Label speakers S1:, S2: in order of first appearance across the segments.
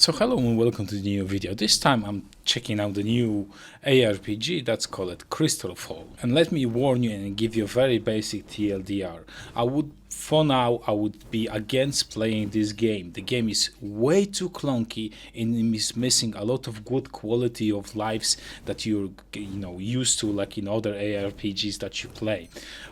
S1: So hello and welcome to the new video. This time I'm checking out the new ARPG that's called Crystalfall. And let me warn you and give you a very basic TLDR. For now, I would be against playing this game. The game is way too clunky and is missing a lot of good quality of lives that you're used to, like in other ARPGs that you play.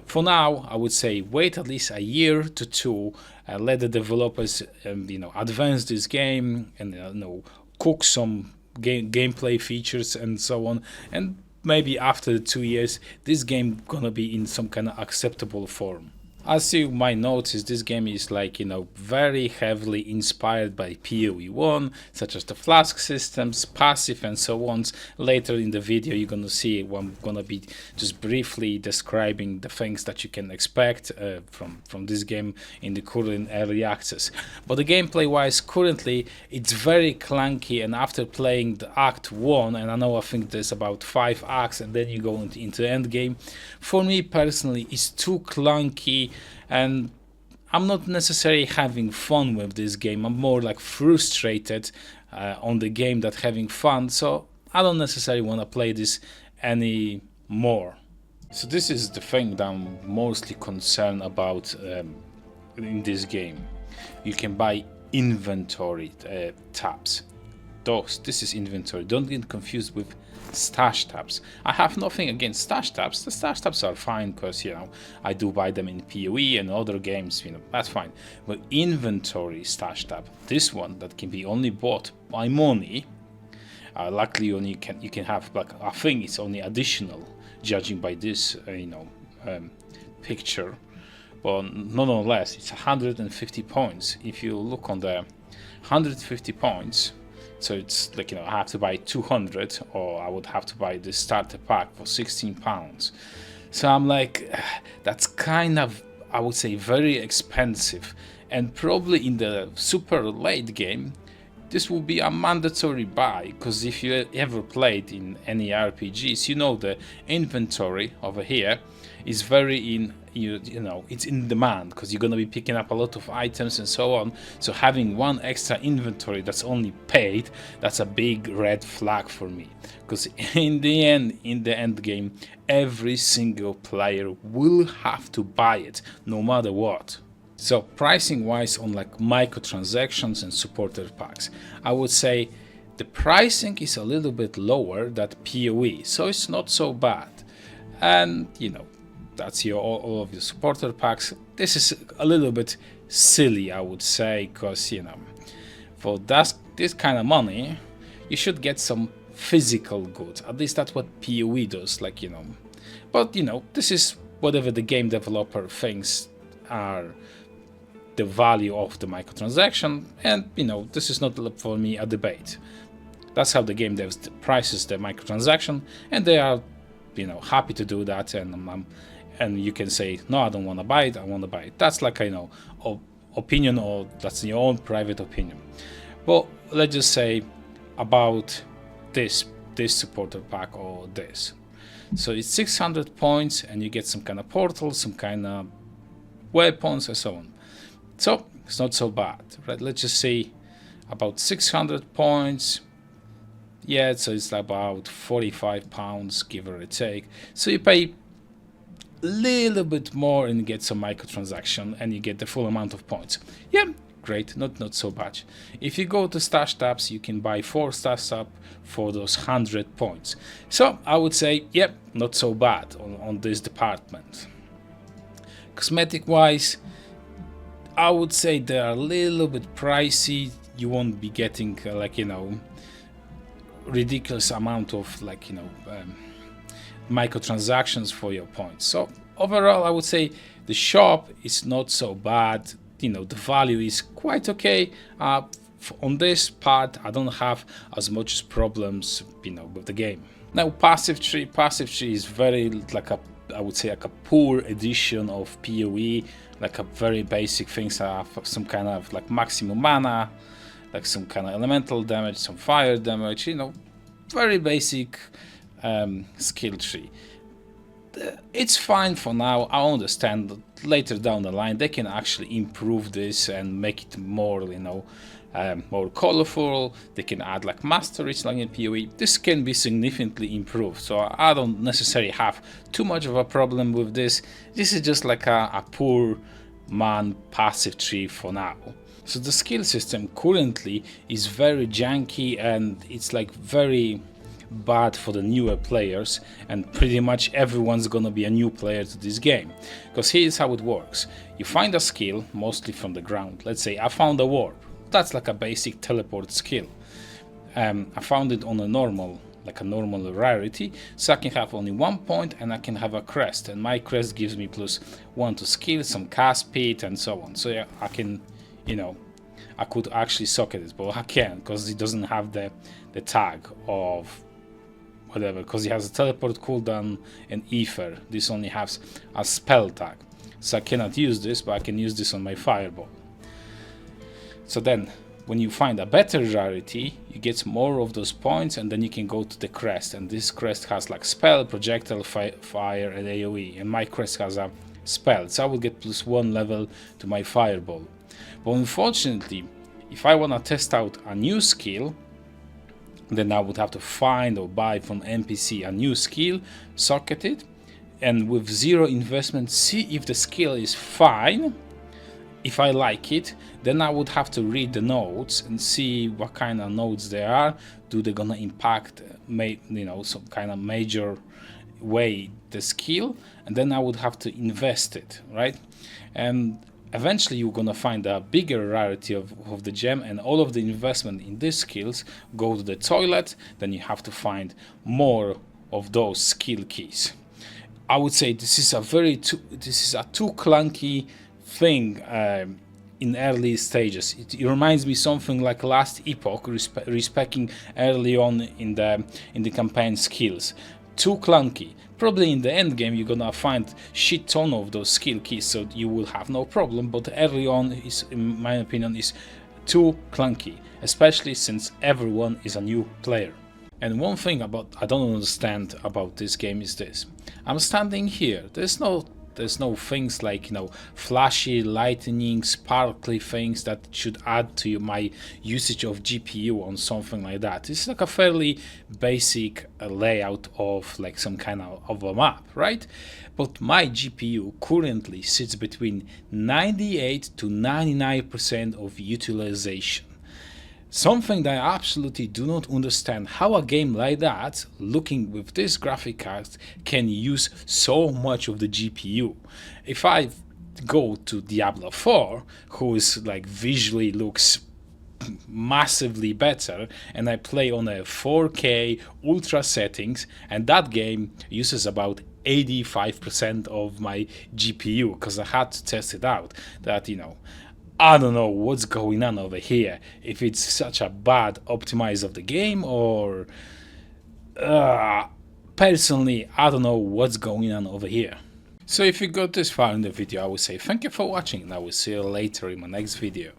S1: For now, I would say wait at least a year to two. Let the developers advance this game and cook some gameplay features and so on, and maybe after 2 years this game gonna be in some kind of acceptable form. As you might notice, this game is very heavily inspired by PoE 1, such as the flask systems, passive and so on. Later in the video you're gonna see I'm gonna be just briefly describing the things that you can expect from this game in the current early access. But the gameplay wise, currently it's very clunky, and after playing the Act 1, and I think there's about 5 acts and then you go into the end game, for me personally it's too clunky and I'm not necessarily having fun with this game. I'm more like frustrated on the game than having fun, so I don't necessarily want to play this anymore. So this is the thing that I'm mostly concerned about in this game. You can buy inventory tabs. This is inventory. Don't get confused with stash tabs. I have nothing against stash tabs. The stash tabs are fine because I do buy them in PoE and other games, that's fine. But inventory stash tab, this one that can be only bought by money, luckily only you can have, like, I think it's only additional judging by this picture, but nonetheless it's 150 points. If you look on the 150 points, so it's like, I have to buy 200, or I would have to buy the starter pack for £16. So I'm like, that's kind of, I would say, very expensive. And probably in the super late game, this will be a mandatory buy, because if you ever played in any RPGs, the inventory over here is very it's in demand, because you're going to be picking up a lot of items and so on. So having one extra inventory that's only paid, that's a big red flag for me, because in the end game, every single player will have to buy it no matter what. So pricing wise, on like microtransactions and supporter packs, I would say the pricing is a little bit lower than PoE, so it's not so bad. And that's all of your supporter packs. This is a little bit silly, I would say, because for this kind of money you should get some physical goods. At least that's what PoE does, but this is whatever the game developer thinks are the value of the microtransaction, and this is not for me a debate. That's how the game devs prices the microtransaction, and they are happy to do that, and you can say, no, I don't want to buy it, I want to buy it. That's like opinion, or that's your own private opinion. But let's just say about this supporter pack, or this. So it's 600 points and you get some kind of portal, some kind of weapons and so on. So it's not so bad, right? Let's just say about 600 points. Yeah, so it's about £45, give or take. So you pay a little bit more and you get some microtransaction and you get the full amount of points. Yeah, great, not so bad. If you go to stash tabs, you can buy 4 stash tabs for those 100 points. So I would say, yep, not so bad on this department. Cosmetic wise, I would say they are a little bit pricey. You won't be getting ridiculous amount of microtransactions for your points. So overall, I would say the shop is not so bad. The value is quite okay. On this part, I don't have as much problems with the game. Now passive tree is very I would say a poor edition of PoE, like a very basic things that have some kind of maximum mana, like some kind of elemental damage, some fire damage, very basic skill tree. It's fine for now. I understand that later down the line they can actually improve this and make it more more colorful. They can add like masteries like in PoE. This can be significantly improved, so I don't necessarily have too much of a problem with this. This is just like a poor man passive tree for now. So the skill system currently is very janky, and it's like very bad for the newer players, and pretty much everyone's gonna be a new player to this game. Because here's how it works. You find a skill, mostly from the ground. Let's say I found a warp. That's like a basic teleport skill. I found it on a normal rarity, so I can have only 1 point and I can have a crest, and my crest gives me +1 to skill, some cast speed and so on. So yeah, I can, I could actually socket it, but I can't because it doesn't have the tag of whatever, because it has a teleport cooldown and ether. This only has a spell tag, so I cannot use this, but I can use this on my fireball. So then when you find a better rarity, you get more of those points, and then you can go to the crest, and this crest has like spell, projectile, fire and AoE, and my crest has a spell, so I will get +1 level to my fireball. But unfortunately, if I want to test out a new skill, then I would have to find or buy from NPC a new skill, socket it, and with 0 investment see if the skill is fine. If I like it, then I would have to read the notes and see what kind of notes they are. Do they gonna impact, some kind of major way the skill, and then I would have to invest it, right? And eventually you're gonna find a bigger rarity of the gem, and all of the investment in these skills go to the toilet. Then you have to find more of those skill keys. I would say this is a too clunky thing in early stages. It reminds me something like last epoch, respecting early on in the campaign skills. Too clunky. Probably in the end game you're gonna find shit ton of those skill keys, so you will have no problem, but early on is, in my opinion, is too clunky, especially since everyone is a new player. And one thing I don't understand about this game is this. I'm standing here, there's no things like flashy, lightning, sparkly things that should add to my usage of GPU on something like that. It's like a fairly basic layout of like some kind of a map, right? But my GPU currently sits between 98 to 99% of utilization. Something that I absolutely do not understand, how a game like that, looking with this graphic card, can use so much of the GPU. If I go to Diablo 4, who is like visually looks massively better, and I play on a 4K ultra settings, and that game uses about 85% of my GPU, because I had to test it out, that I don't know what's going on over here, if it's such a bad optimize of the game, or personally I don't know what's going on over here. So if you got this far in the video, I would say thank you for watching, and I will see you later in my next video.